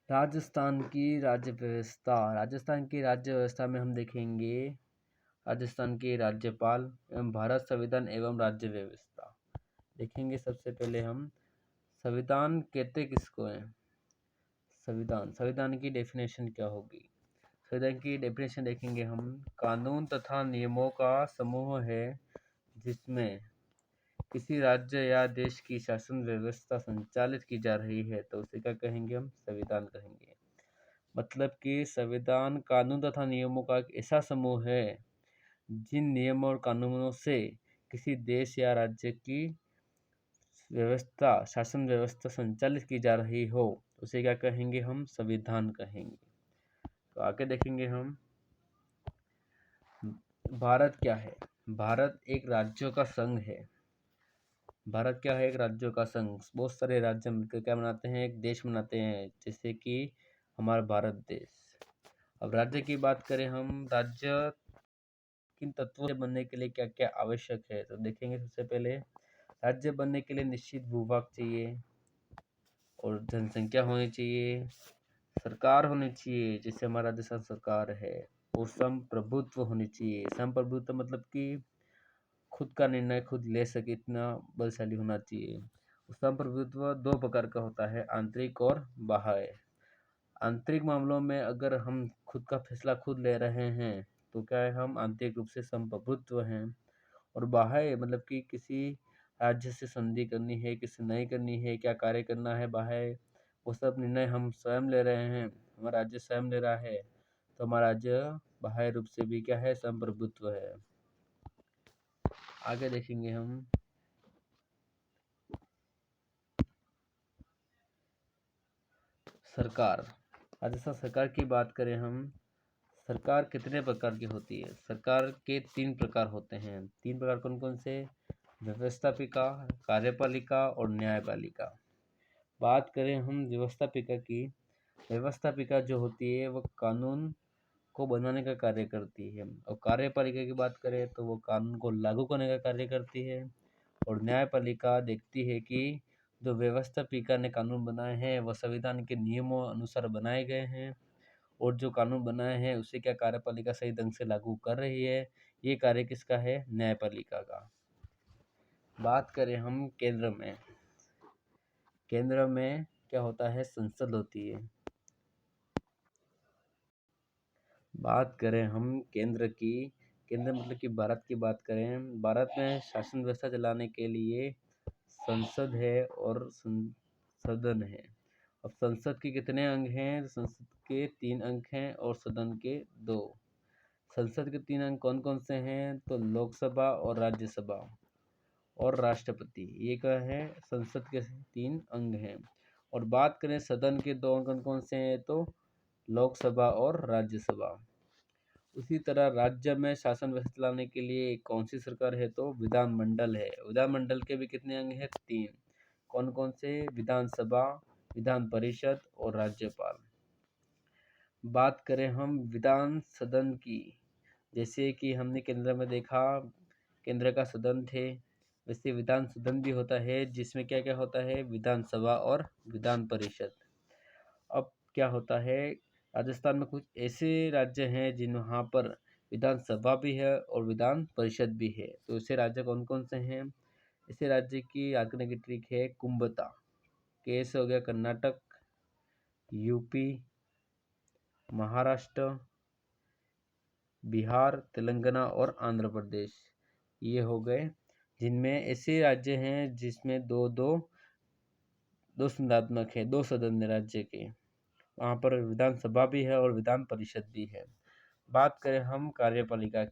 राजस्थान की राज्य व्यवस्था में हम देखेंगे राजस्थान के राज्यपाल एवं भारत संविधान एवं राज्य व्यवस्था देखेंगे। सबसे पहले हम संविधान कहते किसको हैं। संविधान की डेफिनेशन क्या होगी। संविधान की डेफिनेशन देखेंगे हम, कानून तथा नियमों का समूह है जिसमें किसी राज्य या देश की शासन व्यवस्था संचालित की जा रही है तो उसे क्या कहेंगे, हम संविधान कहेंगे। मतलब कि संविधान कानून तथा नियमों का एक ऐसा समूह है जिन नियमों और कानूनों से किसी देश या राज्य की शासन व्यवस्था संचालित की जा रही हो उसे क्या कहेंगे, हम संविधान कहेंगे। तो आगे देखेंगे हम, भारत क्या है। भारत एक राज्यों का संघ है। भारत क्या है, एक राज्यों का संघ। बहुत सारे राज्य मिलकर क्या बनाते हैं, एक देश बनाते हैं, जैसे कि हमारा भारत देश। अब राज्य की बात करें हम, राज्य किन तत्वों से बनने के लिए क्या क्या आवश्यक है तो देखेंगे। सबसे पहले राज्य बनने के लिए निश्चित भूभाग चाहिए और जनसंख्या होनी चाहिए, सरकार होनी चाहिए जैसे हमारा राजस्थान सरकार है, और संप्रभुत्व होनी चाहिए। संप्रभुत्व मतलब कि खुद का निर्णय खुद ले सके, इतना बलशाली होना चाहिए। संप्रभुत्व दो प्रकार का होता है, आंतरिक और बाह्य। आंतरिक मामलों में अगर हम खुद का फैसला खुद ले रहे हैं तो क्या है, हम आंतरिक रूप से संप्रभुत्व हैं। और बाह्य मतलब कि किसी राज्य से संधि करनी है, किसी नहीं करनी है, क्या कार्य करना है, बाह्य वो सब निर्णय हम स्वयं ले रहे हैं, हमारा राज्य स्वयं ले रहा है तो हमारा राज्य बाह्य रूप से भी क्या है, संप्रभुत्व है। आगे देखेंगे हम, सरकार। राजस्थान सरकार की बात करें हम, सरकार कितने प्रकार की होती है। सरकार के 3 प्रकार होते हैं। 3 प्रकार कौन कौन से, व्यवस्थापिका, कार्यपालिका और न्यायपालिका। बात करें हम व्यवस्थापिका की, व्यवस्थापिका जो होती है वो कानून को बनाने का कार्य करती है। और कार्यपालिका की बात करें तो वो कानून को लागू करने का कार्य करती है। और न्यायपालिका देखती है कि जो व्यवस्थापिका ने कानून बनाए हैं वह संविधान के नियमों अनुसार बनाए गए हैं, और जो कानून बनाए हैं उसे क्या कार्यपालिका सही ढंग से लागू कर रही है। ये कार्य किसका है, न्यायपालिका का। बात करें हम केंद्र में, केंद्र में क्या होता है, संसद होती है। बात करें हम केंद्र की, केंद्र मतलब कि भारत की बात करें, भारत में शासन व्यवस्था चलाने के लिए संसद है और सदन है। अब संसद के कितने अंग हैं, संसद के 3 अंग हैं और सदन के 2। संसद के 3 अंग कौन कौन से हैं, तो लोकसभा और राज्यसभा और राष्ट्रपति, ये क्या है, संसद के 3 अंग हैं। और बात करें सदन के 2 अंग कौन कौन से हैं, तो लोकसभा और राज्यसभा। उसी तरह राज्य में शासन व्यवस्था चलाने के लिए कौन सी सरकार है, तो विधानमंडल है। विधानमंडल के भी कितने अंग हैं, 3। कौन कौन से, विधानसभा, विधान परिषद और राज्यपाल। बात करें हम विधान सदन की, जैसे कि हमने केंद्र में देखा केंद्र का सदन थे, वैसे विधान सदन भी होता है जिसमें क्या क्या होता है, विधानसभा और विधान परिषद। अब क्या होता है, राजस्थान में कुछ ऐसे राज्य हैं जिन वहाँ पर विधानसभा भी है और विधान परिषद भी है। तो ऐसे राज्य कौन कौन से हैं, ऐसे राज्य की याद करने की ट्रिक है, कुंभता, कैसे हो गया, कर्नाटक, यूपी, महाराष्ट्र, बिहार, तेलंगाना और आंध्र प्रदेश, ये हो गए जिनमें ऐसे राज्य हैं जिसमें दो संदात्मक है, 2 सदन राज्य के, वहाँ पर विधानसभा भी है और विधान परिषद भी है। बात करें हम कार्यपालिका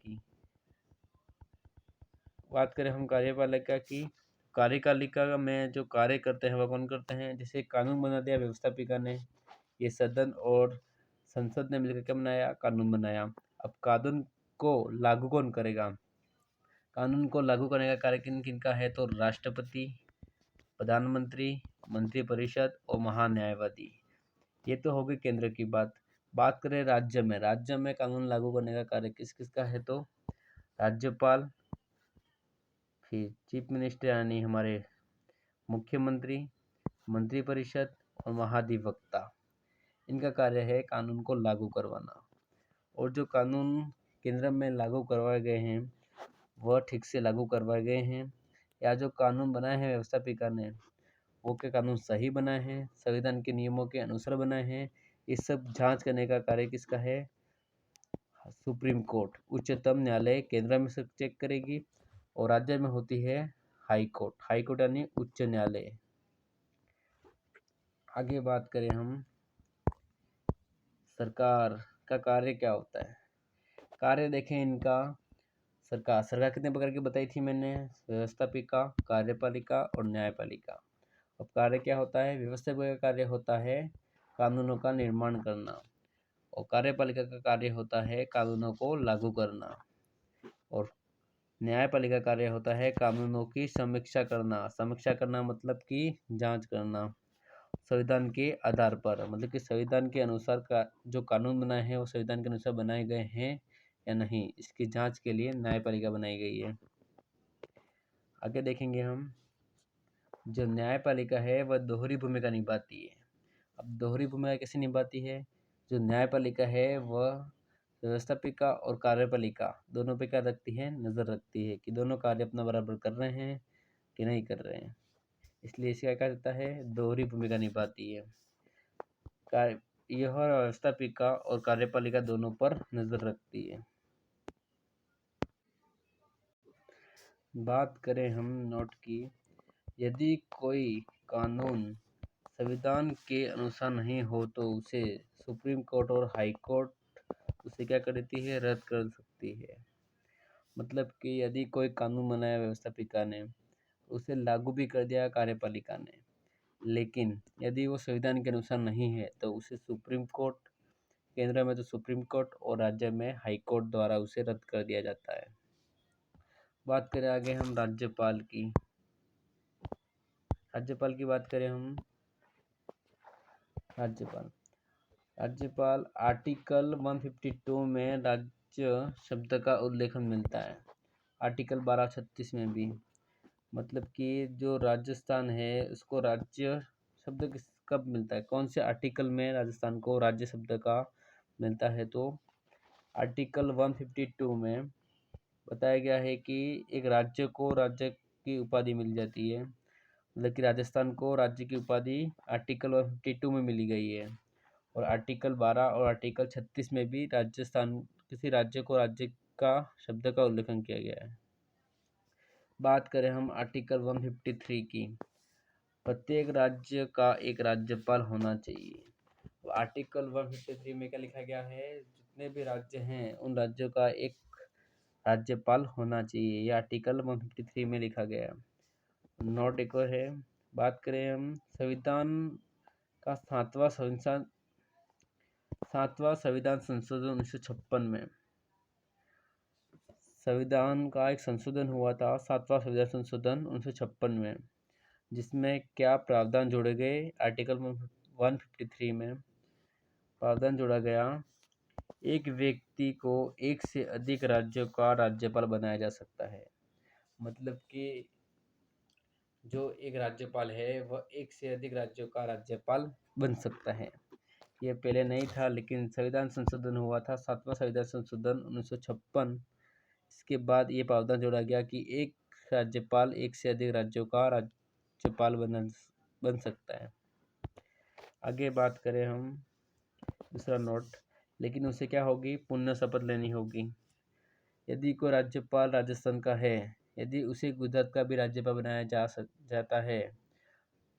की, कार्यपालिका में जो कार्य करते हैं वह कौन करते हैं, जैसे कानून बना दिया व्यवस्थापिका ने, ये सदन और संसद ने मिलकर क्या बनाया, कानून बनाया। अब कानून को लागू कौन करेगा, कानून को लागू करने का कार्य किन किन का है, तो राष्ट्रपति, प्रधानमंत्री, मंत्रिपरिषद और महान्यायवादी। ये तो हो गई केंद्र की बात। बात करें राज्य में, राज्य में कानून लागू करने का कार्य किस किस का है, तो राज्यपाल, फिर चीफ मिनिस्टर यानी हमारे मुख्यमंत्री, मंत्रिपरिषद और महाधिवक्ता, इनका कार्य है कानून को लागू करवाना, और जो कानून केंद्र में लागू करवाए गए हैं वह ठीक से लागू करवाए गए हैं, या जो कानून बनाए हैं व्यवस्थापिका ने वो के कानून सही बनाए हैं, संविधान के नियमों के अनुसार बनाए हैं। इस सब जांच करने का कार्य किसका है? सुप्रीम कोर्ट, उच्चतम न्यायालय केंद्र में से चेक करेगी, और राज्य में होती है हाई कोर्ट। हाई कोर्ट यानी उच्च न्यायालय। आगे बात करें हम, सरकार का कार्य क्या होता है? कार्य देखें इनका, सरकार कितने प्रकार की बताई थी मैंने? व्यवस्थापिका, कार्यपालिका और न्यायपालिका। अब कार्य क्या होता है? व्यवस्थापिका का कार्य होता है कानूनों का निर्माण करना, और कार्यपालिका का कार्य होता है कानूनों को लागू करना, और न्यायपालिका का कार्य होता है कानूनों की समीक्षा करना। समीक्षा करना मतलब कि जांच करना संविधान के आधार पर, मतलब कि संविधान के अनुसार का जो कानून बनाए हैं वो संविधान के अनुसार बनाए गए हैं या नहीं, इसकी जांच के लिए न्यायपालिका बनाई गई है। आगे देखेंगे हम, जो न्यायपालिका है वह दोहरी भूमिका निभाती है। अब दोहरी भूमिका कैसे निभाती है? जो न्यायपालिका है वह व्यवस्थापिका और कार्यपालिका दोनों पे क्या रखती है? नज़र रखती है कि दोनों कार्य अपना बराबर कर रहे हैं कि नहीं कर रहे हैं, इसलिए इसका क्या कहता है? दोहरी भूमिका निभाती है। यह व्यवस्थापिका और कार्यपालिका दोनों पर नज़र रखती है। बात करें हम नोट की, यदि कोई कानून संविधान के अनुसार नहीं हो तो उसे सुप्रीम कोर्ट और हाई कोर्ट उसे क्या कर देती है? रद्द कर सकती है। मतलब कि यदि कोई कानून बनाया व्यवस्थापिका ने, उसे लागू भी कर दिया कार्यपालिका ने, लेकिन यदि वो संविधान के अनुसार नहीं है तो उसे सुप्रीम कोर्ट, केंद्र में तो सुप्रीम कोर्ट और राज्य में हाई कोर्ट द्वारा उसे रद्द कर दिया जाता है। बात करें आगे हम राज्यपाल की। राज्यपाल की बात करें हम, राज्यपाल आर्टिकल 152 में राज्य शब्द का उल्लेखन मिलता है, आर्टिकल 1236 में भी। मतलब कि जो राजस्थान है उसको राज्य शब्द कब मिलता है? कौन से आर्टिकल में राजस्थान को राज्य शब्द का मिलता है? तो आर्टिकल 152 में बताया गया है कि एक राज्य को राज्य की उपाधि मिल जाती है, मतलब कि राजस्थान को राज्य की उपाधि आर्टिकल 152 में मिली गई है, और आर्टिकल 12 और आर्टिकल 36 में भी राजस्थान, किसी राज्य को राज्य का शब्द का उल्लेखन किया गया है। बात करें हम आर्टिकल 153 की, प्रत्येक राज्य का एक राज्यपाल होना चाहिए। आर्टिकल 153 में क्या लिखा गया है? जितने भी राज्य हैं उन राज्यों का एक राज्यपाल होना चाहिए, यह आर्टिकल 153 में लिखा गया है। नोट एक और है, बात करें हम संविधान का सातवां संविधान संशोधन 1956 में, संविधान का एक संशोधन हुआ था, सातवां संविधान संशोधन 1956 में, जिसमें क्या प्रावधान जोड़े गए? आर्टिकल 153 में प्रावधान जोड़ा गया, एक व्यक्ति को एक से अधिक राज्यों का राज्यपाल बनाया जा सकता है। मतलब कि जो एक राज्यपाल है वह एक से अधिक राज्यों का राज्यपाल बन सकता है। ये पहले नहीं था, लेकिन संविधान संशोधन हुआ था, सातवां संविधान संशोधन 1956। इसके बाद ये प्रावधान जोड़ा गया कि एक राज्यपाल एक से अधिक राज्यों का राज्यपाल बन सकता है। आगे बात करें हम, दूसरा नोट, लेकिन उसे क्या होगी? पुण्य शपथ लेनी होगी। यदि कोई राज्यपाल राजस्थान का है, यदि उसे गुजरात का भी राज्यपाल बनाया जाता है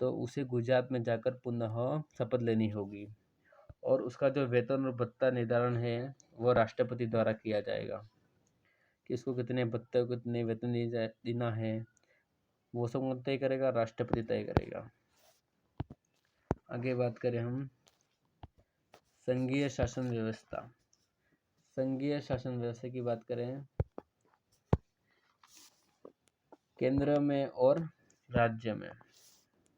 तो उसे गुजरात में जाकर पुनः शपथ लेनी होगी, और उसका जो वेतन और भत्ता निर्धारण है वह राष्ट्रपति द्वारा किया जाएगा, कि इसको कितने भत्ते कितने वेतन देना है वो सब कौन तय करेगा? राष्ट्रपति तय करेगा। आगे बात करें हम संघीय शासन व्यवस्था। संघीय शासन व्यवस्था की बात करें, केंद्र में और राज्य में।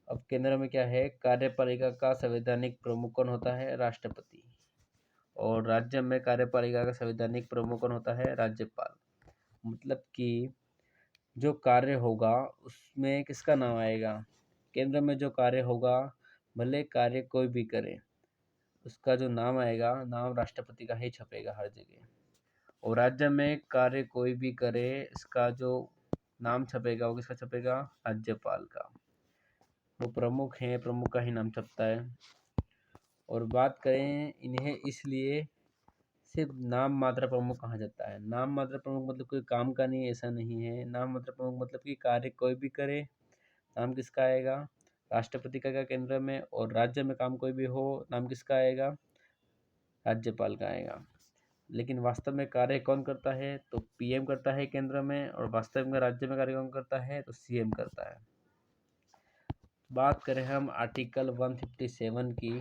अब केंद्र में क्या है? कार्यपालिका का संवैधानिक प्रमुख कौन होता है? राष्ट्रपति। और राज्य में कार्यपालिका का संवैधानिक प्रमुख कौन होता है? राज्यपाल। मतलब कि जो कार्य होगा उसमें किसका नाम आएगा? केंद्र में जो कार्य होगा, भले कार्य कोई भी करे, उसका जो नाम आएगा, नाम राष्ट्रपति का ही छपेगा हर जगह। और राज्य में कार्य कोई भी करे, इसका जो नाम छपेगा वो किसका छपेगा? राज्यपाल का। वो प्रमुख हैं, प्रमुख का ही नाम छपता है। और बात करें इन्हें इसलिए सिर्फ नाम मात्र प्रमुख कहा जाता है। नाम मात्र प्रमुख मतलब कोई काम का नहीं, ऐसा नहीं है। नाम मात्र प्रमुख मतलब कि कार्य कोई भी करे, नाम किसका आएगा? राष्ट्रपति का केंद्र में। और राज्य में काम कोई भी हो, नाम किसका आएगा? राज्यपाल का आएगा। लेकिन वास्तव में कार्य कौन करता है? तो पीएम करता है केंद्र में, और वास्तव में राज्य में कार्य कौन करता है? तो सीएम करता है। बात करें हम आर्टिकल 157 की।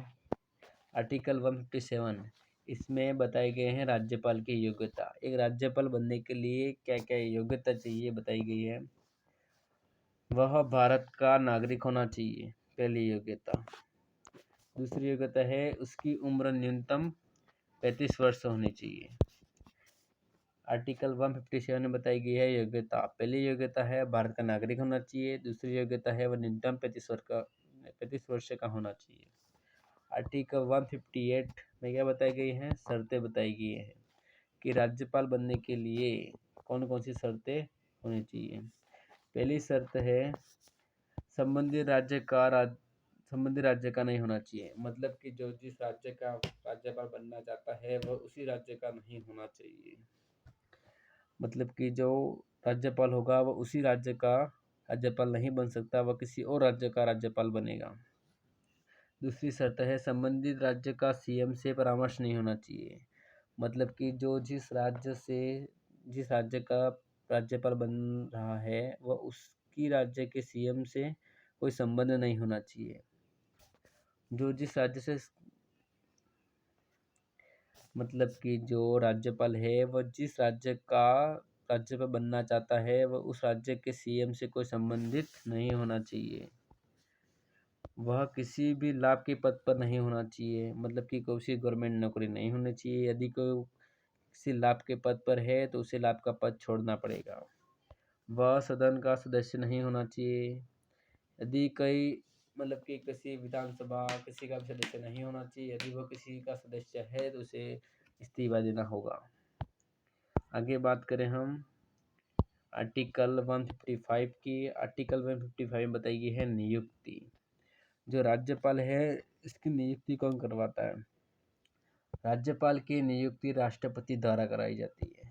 आर्टिकल 157 इसमें बताए गए हैं राज्यपाल की योग्यता। एक राज्यपाल बनने के लिए क्या क्या योग्यता चाहिए बताई गई है। वह भारत का नागरिक होना चाहिए, पहली योग्यता। दूसरी योग्यता है उसकी उम्र न्यूनतम 35 वर्ष होनी चाहिए। आर्टिकल 157 में बताई गई है योग्यता। पहली योग्यता है भारत का नागरिक होना चाहिए। दूसरी योग्यता है वह न्यूनतम 35 वर्ष का होना चाहिए। आर्टिकल 158 में क्या बताई गई हैं? शर्तें बताई गई हैं कि राज्यपाल बनने के लिए कौन कौन सी शर्तें होनी चाहिए। पहली शर्त है संबंधित राज्य का नहीं होना चाहिए। मतलब कि जो जिस राज्य का राज्यपाल बनना चाहता है वह उसी राज्य का नहीं होना चाहिए। मतलब कि जो राज्यपाल होगा वह उसी राज्य का राज्यपाल नहीं बन सकता, वह किसी और राज्य का राज्यपाल बनेगा। दूसरी शर्त है संबंधित राज्य का सीएम से परामर्श नहीं होना चाहिए। मतलब कि जिस राज्य का राज्यपाल बन रहा है वह उसकी राज्य के सीएम से कोई संबंध नहीं होना चाहिए। जिस राज्य से मतलब कि जो राज्यपाल है वह जिस राज्य का राज्यपाल बनना चाहता है वह उस राज्य के सीएम से कोई संबंधित नहीं होना चाहिए। वह किसी भी लाभ के पद पर नहीं होना चाहिए। मतलब कि कोई गवर्नमेंट नौकरी नहीं होनी चाहिए। यदि कोई किसी लाभ के पद पर है तो उसे लाभ का पद छोड़ना पड़ेगा। वह सदन का सदस्य नहीं होना चाहिए। यदि कि किसी विधानसभा किसी का भी सदस्य नहीं होना चाहिए। यदि वह किसी का सदस्य है तो उसे इस्तीफा देना होगा। आगे बात करें हम आर्टिकल 155 की। आर्टिकल 155 में बताई गई है नियुक्ति। जो राज्यपाल है इसकी नियुक्ति कौन करवाता है? राज्यपाल की नियुक्ति राष्ट्रपति द्वारा कराई जाती है।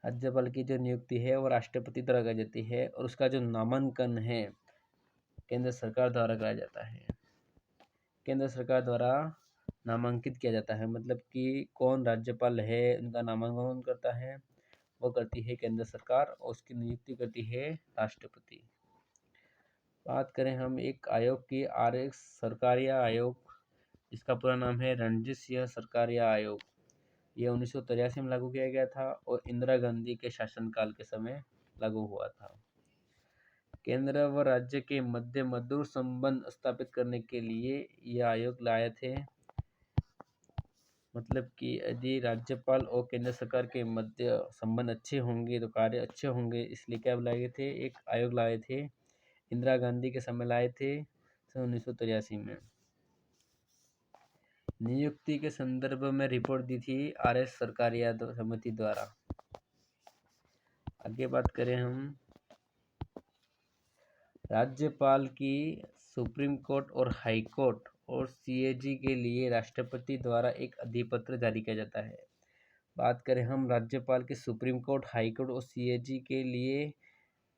राज्यपाल की जो नियुक्ति है वो राष्ट्रपति द्वारा कराई जाती है, और उसका जो नामांकन है केंद्र सरकार द्वारा कराया जाता है। केंद्र सरकार द्वारा नामांकित किया जाता है। मतलब कि कौन राज्यपाल है उनका नामांकन करता है, वो करती है केंद्र सरकार, और उसकी नियुक्ति करती है राष्ट्रपति। बात करें हम एक आयोग की, आर सरकारिया आयोग, इसका पूरा नाम है रणजीत सिंह सरकारिया आयोग। यह 1983 में लागू किया गया था और इंदिरा गांधी के शासनकाल के समय लागू हुआ था। केंद्र व राज्य के मध्य मधुर संबंध स्थापित करने के लिए यह आयोग लाए थे। मतलब कि यदि राज्यपाल और केंद्र सरकार के मध्य संबंध अच्छे होंगे तो कार्य अच्छे होंगे, इसलिए क्या लाए थे? एक आयोग लाए थे। इंदिरा गांधी के समय लाए थे सन 1983 में। नियुक्ति के संदर्भ में रिपोर्ट दी थी RS सरकारिया समिति द्वारा। आगे बात करें हम राज्यपाल की सुप्रीम कोर्ट और हाई कोर्ट और CAG के लिए राष्ट्रपति द्वारा एक अधिपत्र जारी किया जाता है। बात करें हम राज्यपाल के सुप्रीम कोर्ट, हाई कोर्ट और CAG के लिए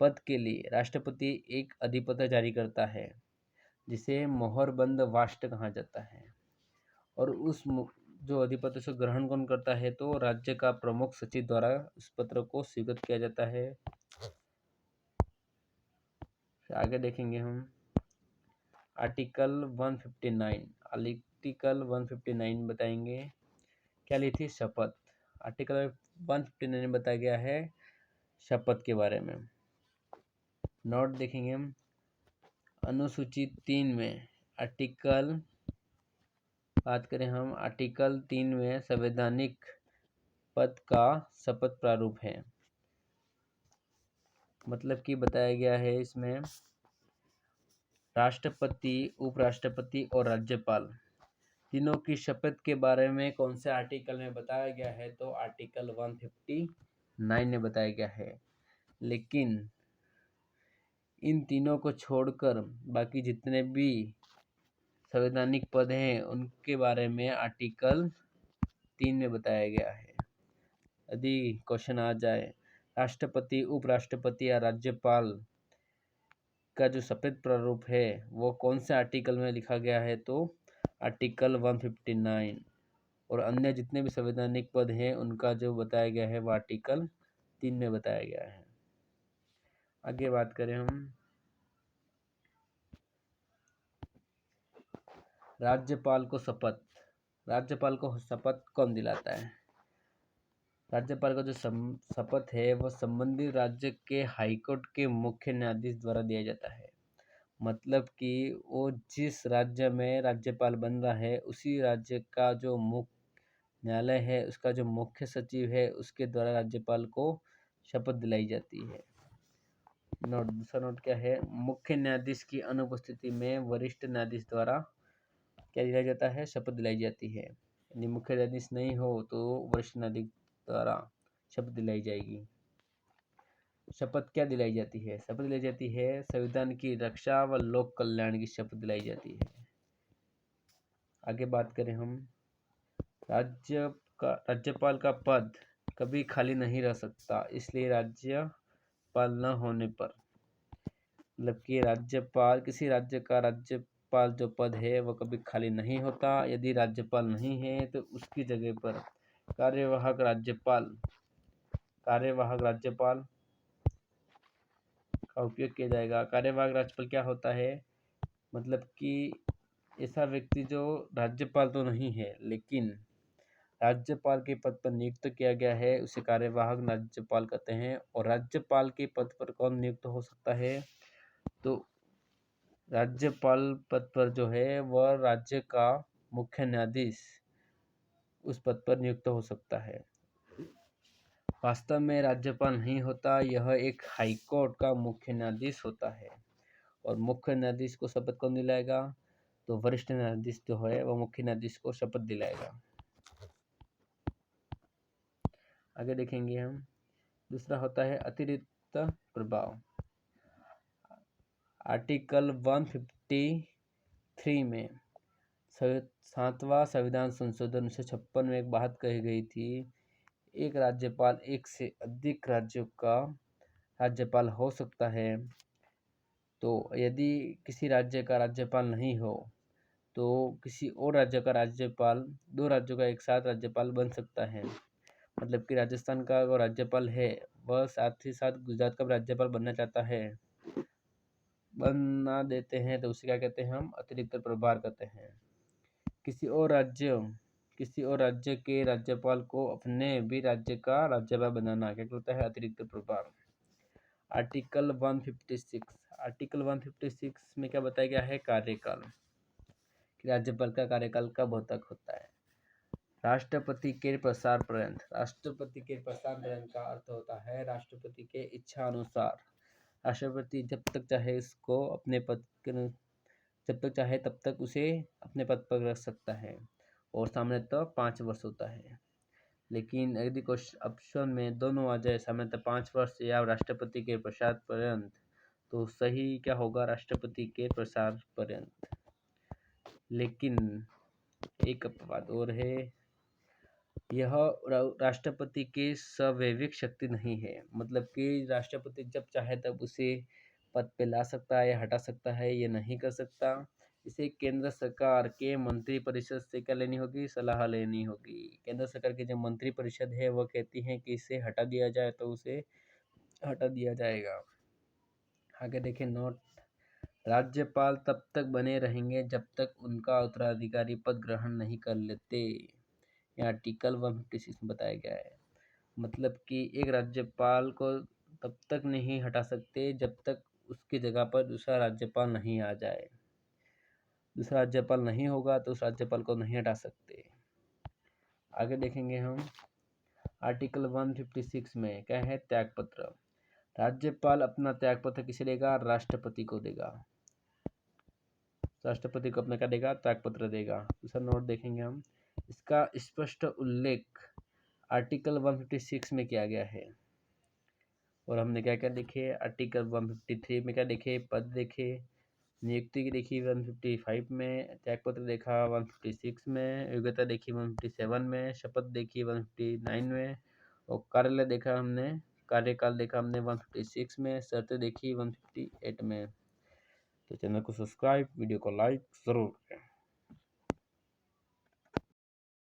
पद के लिए राष्ट्रपति एक अधिपत्र जारी करता है जिसे मोहरबंद वास्ट कहा जाता है। और जो अधिपत्र से ग्रहण कौन करता है? तो राज्य का प्रमुख सचिव द्वारा उस पत्र को स्वीकृत किया जाता है। आगे देखेंगे हम आर्टिकल 159। आर्टिकल 159 बताएंगे क्या ली थी? शपथ। आर्टिकल 159 में बताया गया है शपथ के बारे में। नोट देखेंगे हम अनुसूची 3 में बात करें हम आर्टिकल 3 में संवैधानिक पद का शपथ प्रारूप है। मतलब कि बताया गया है इसमें राष्ट्रपति, उपराष्ट्रपति और राज्यपाल तीनों की शपथ के बारे में कौन से आर्टिकल में बताया गया है? तो आर्टिकल 159 में बताया गया है। लेकिन इन तीनों को छोड़कर बाकी जितने भी संवैधानिक पद हैं उनके बारे में आर्टिकल 3 में बताया गया है। यदि क्वेश्चन आ जाए राष्ट्रपति, उपराष्ट्रपति या राज्यपाल का जो शपथ प्रारूप है वो कौन से आर्टिकल में लिखा गया है? तो आर्टिकल 159। और अन्य जितने भी संवैधानिक पद हैं उनका जो बताया गया है वो आर्टिकल 3 में बताया गया है। आगे बात करें हम राज्यपाल को शपथ। राज्यपाल को शपथ कौन दिलाता है? राज्यपाल का जो शपथ है वह संबंधित राज्य के हाईकोर्ट के मुख्य न्यायाधीश द्वारा दिया जाता है। मतलब कि वो जिस राज्य में राज्यपाल बन रहा है उसी राज्य का जो मुख्य न्यायालय है उसका जो मुख्य सचिव है उसके द्वारा राज्यपाल को शपथ दिलाई जाती है। नोट, दूसरा नोट क्या है? मुख्य न्यायाधीश की अनुपस्थिति में वरिष्ठ न्यायाधीश द्वारा क्या दिलाया जाता है? शपथ दिलाई जाती है। यदि मुख्य न्यायाधीश नहीं हो तो वरिष्ठ न्यायाधीश द्वारा शपथ दिलाई जाएगी। शपथ क्या दिलाई जाती है? शपथ दिलाई जाती है संविधान की रक्षा व लोक कल्याण की शपथ दिलाई जाती है। आगे बात करें हम राज्यपाल का पद कभी खाली नहीं रह सकता, इसलिए राज्यपाल न होने पर मतलब कि राज्यपाल किसी राज्य का राज्यपाल जो पद है वो कभी खाली नहीं होता। यदि राज्यपाल नहीं है तो उसकी जगह पर कार्यवाहक राज्यपाल का उपयोग किया जाएगा। कार्यवाहक राज्यपाल क्या होता है? मतलब कि ऐसा व्यक्ति जो राज्यपाल तो नहीं है लेकिन राज्यपाल के पद पर नियुक्त किया गया है उसे कार्यवाहक राज्यपाल कहते हैं। और राज्यपाल के पद पर कौन नियुक्त हो सकता है? तो राज्यपाल पद पर जो है वह राज्य का मुख्य न्यायाधीश उस पद पर नियुक्त हो सकता है। वास्तव में राज्यपाल नहीं होता, यह एक हाईकोर्ट का मुख्य न्यायाधीश होता है। और मुख्य न्यायाधीश को शपथ कौन दिलाएगा? तो वरिष्ठ न्यायाधीश जो है वह मुख्य न्यायाधीश को शपथ दिलाएगा। आगे देखेंगे हम दूसरा होता है अतिरिक्त प्रभाव। आर्टिकल 153 में 7वां संविधान संशोधन 1956 में एक बात कही गई थी, एक राज्यपाल एक से अधिक राज्यों का राज्यपाल हो सकता है। तो यदि किसी राज्य का राज्यपाल नहीं हो तो किसी और राज्य का राज्यपाल 2 राज्यों का एक साथ राज्यपाल बन सकता है। मतलब कि राजस्थान का वो राज्यपाल है वह साथ ही साथ गुजरात का राज्यपाल बनना चाहता है, बना देते हैं तो उसे क्या कहते हैं? हम अतिरिक्त प्रभार कहते हैं। किसी और राज्य के राज्यपाल को अपने भी राज्य का राज्यपाल बनाना क्या कहता है? अतिरिक्त प्रभार। आर्टिकल 156 में क्या बताया गया है? कार्यकाल। राज्यपाल का कार्यकाल कब तक होता है? राष्ट्रपति के प्रसार पर्यंत। राष्ट्रपति के प्रसार पर्यंत का अर्थ होता है राष्ट्रपति के इच्छा अनुसार राष्ट्रपति जब तक चाहे इसको अपने पद जब तक चाहे तब तक उसे अपने पद पर रख सकता है और सामान्यतः 5 वर्ष होता है। लेकिन यदि ऑप्शन में दोनों आ जाए सामान्यतः 5 वर्ष या राष्ट्रपति के प्रसार पर्यंत तो सही क्या होगा? राष्ट्रपति के प्रसार पर्यंत। लेकिन एक अपवाद और है, यह राष्ट्रपति की स्वैच्छिक शक्ति नहीं है। मतलब कि राष्ट्रपति जब चाहे तब उसे पद पे ला सकता है या हटा सकता है, ये नहीं कर सकता। इसे केंद्र सरकार के मंत्रिपरिषद से क्या लेनी होगी? सलाह लेनी होगी। केंद्र सरकार की जो मंत्रिपरिषद है वह कहती है कि इसे हटा दिया जाए तो उसे हटा दिया जाएगा। आगे देखें नोट, राज्यपाल तब तक बने रहेंगे जब तक उनका उत्तराधिकारी पद ग्रहण नहीं कर लेते। आर्टिकल 156 में बताया गया है। मतलब कि एक राज्यपाल को तब तक नहीं हटा सकते जब तक उसकी जगह पर दूसरा राज्यपाल नहीं आ जाए। दूसरा राज्यपाल नहीं होगा तो उस राज्यपाल को नहीं हटा सकते। आगे देखेंगे हम आर्टिकल 156 में क्या है? त्यागपत्र। राज्यपाल अपना त्यागपत्र किसे देगा? राष्ट्रपति को देगा। राष्ट्रपति को अपना क्या देगा, त्यागपत्र देगा। दूसरा नोट देखेंगे हम, इसका स्पष्ट उल्लेख आर्टिकल 156 में किया गया है। और हमने क्या क्या देखे, आर्टिकल 153 में क्या देखे, पद देखे, नियुक्ति की देखी 155 में, त्यागपत्र देखा 156 में, योग्यता देखी 157 में, शपथ देखी 159 में, और कार्यालय देखा हमने, कार्यकाल देखा हमने 156 में, शर्तें देखी 158 में। तो चैनल को सब्सक्राइब, वीडियो को लाइक जरूर करें।